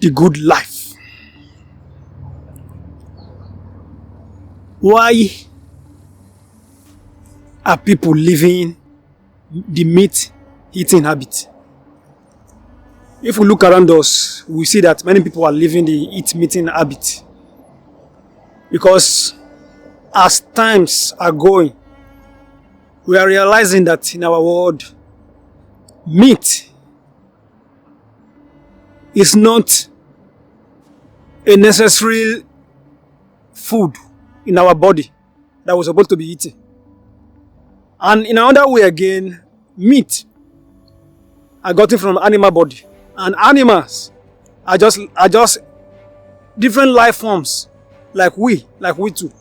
the good life. Why are people living the meat eating habit? If we look around us, we see that many people are living the eat meat habit. Because as times are going, we are realizing that in our world, meat is not a necessary food in our body that we're supposed to be eating. And in another way again, meat are gotten from animal body. And animals are just different life forms like we too.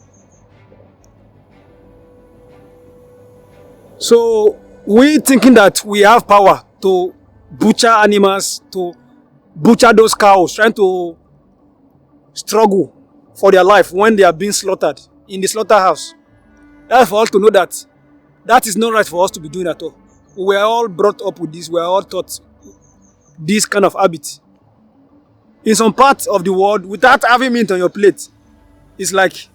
So we thinking that we have power to butcher animals, to butcher those cows, trying to struggle for their life when they are being slaughtered in the slaughterhouse. That's for us to know that that is not right for us to be doing at all. We are all brought up with this. We are all taught this kind of habit. In some parts of the world, without having meat on your plate, it's like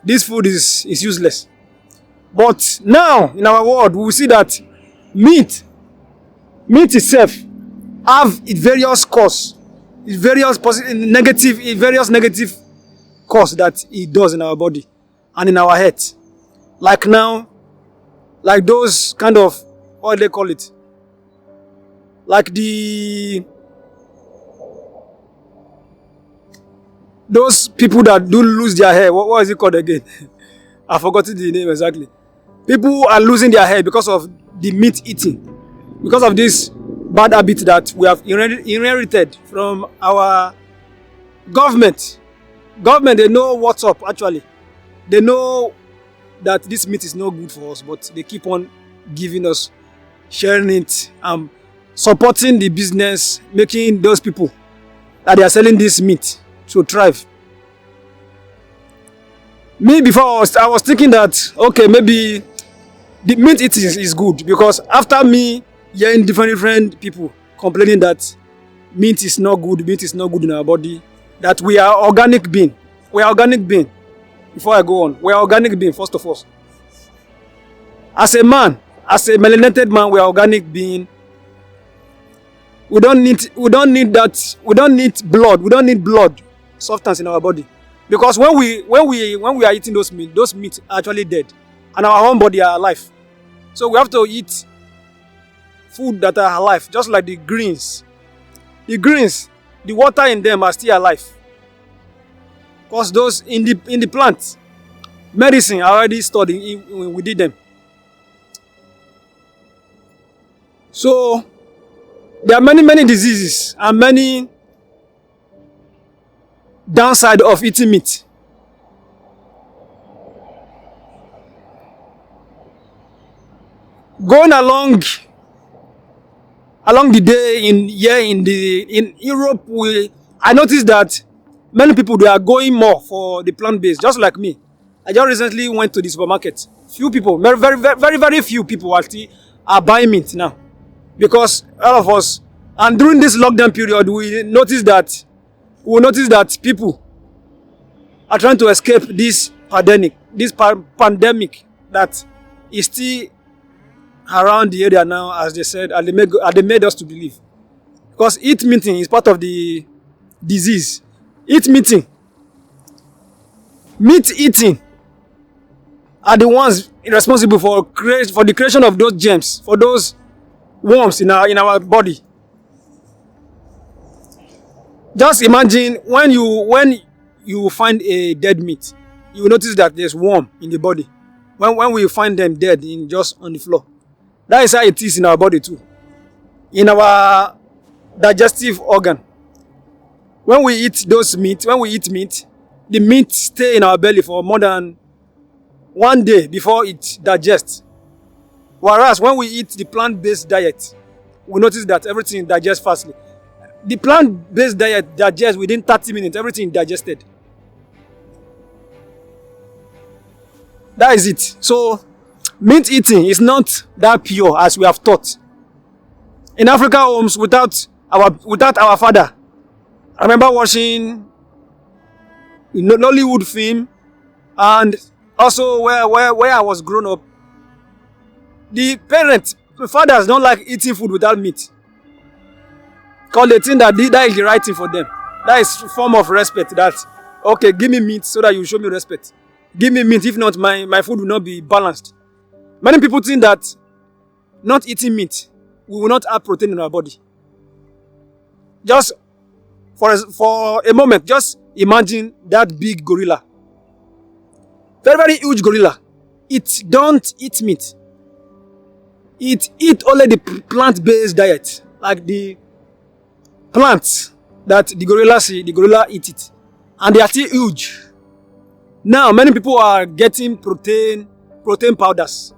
this food is useless. But now in our world, we will see that meat itself have its various cause, its various negative cause that it does in our body and in our head. Like now, like those kind of, what do they call it? Like those people that do lose their hair, what is it called again? I forgot the name exactly. People are losing their hair because of the meat eating, because of this bad habit that we have inherited from our government. Government, they know what's up actually. They know that this meat is not good for us, but they keep on giving us, sharing it, supporting the business, making those people that they are selling this meat to thrive. Me before I was thinking that okay, maybe the meat eating is good, because after me hearing different people complaining that meat is not good in our body, that we are organic being. We are organic being. Before I go on, we are organic being first of all. As a man, as a melanated man, we are organic being. We don't need that. We don't need blood substance in our body, because when we are eating those meat are actually dead, and our own body are alive. So we have to eat food that are alive, just like the greens. The greens, the water in them are still alive, because those in the plant, medicine are already stored within them. So there are many diseases and many downside of eating meat. Going along the day in Europe, I noticed that many people, they are going more for the plant-based, just like me. I just recently went to the supermarket. Few people, very few people actually are buying meat now, because all of us, and during this lockdown period, we noticed that people are trying to escape this pandemic that is still around the area now, as they said, and they made us to believe. Because eat meeting is part of the disease. Meat eating are the ones responsible for the creation of those germs, for those worms in our body. Just imagine when you find a dead meat, you will notice that there's worm in the body. When we find them dead just on the floor, that is how it is in our body too. In our digestive organ, when we eat meat, the meat stay in our belly for more than 1 day before it digests. Whereas when we eat the plant-based diet, we notice that everything digests fastly. The plant-based diet digests within 30 minutes, everything digested. That is it. So, meat eating is not that pure as we have taught. In African homes, without without our father. I remember watching Nollywood film, and also where I was grown up. The fathers don't like eating food without meat. Because they think that that is the right thing for them. That is a form of respect. That, okay, give me meat so that you show me respect. Give me meat, if not, my food will not be balanced. Many people think that not eating meat, we will not have protein in our body. Just for a moment, just imagine that big gorilla. Very, very huge gorilla. It don't eat meat. It eat only the plant-based diet. Like the plants that the gorilla eat it. And they are still huge. Now, many people are getting protein powders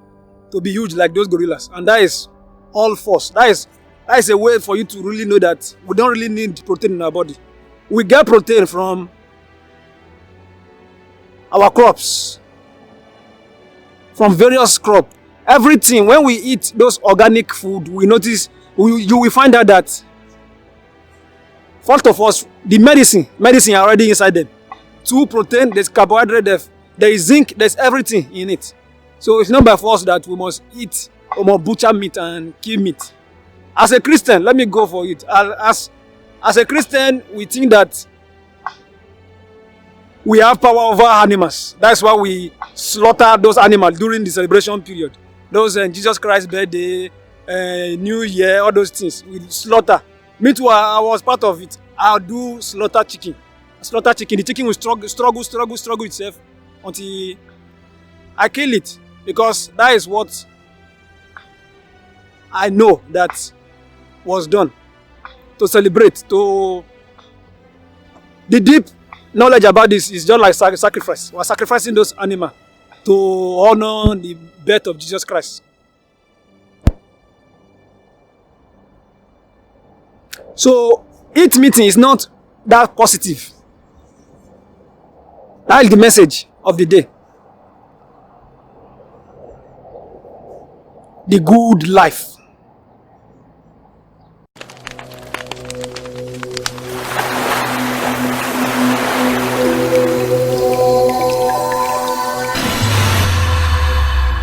to be huge like those gorillas. And that is all false. That is a way for you to really know that we don't really need protein in our body. We get protein from our crops, from various crops. Everything, when we eat those organic food, we notice, you will find out that first of all, the medicine are already inside them. 2 protein, there's carbohydrate, there is zinc, there's everything in it. So it's not by force that we must eat or must butcher meat and kill meat. As a Christian, let me go for it. As a Christian, we think that we have power over animals. That's why we slaughter those animals during the celebration period. Those Jesus Christ's birthday, New Year, all those things, we slaughter. Me too, I was part of it. I'll do slaughter chicken. The chicken will struggle itself until I kill it. Because that is what I know that was done. To celebrate, the deep knowledge about this is just like sacrifice. We're sacrificing those animals to honor the birth of Jesus Christ. So, eat meeting is not that positive. That is the message of the day. The good life.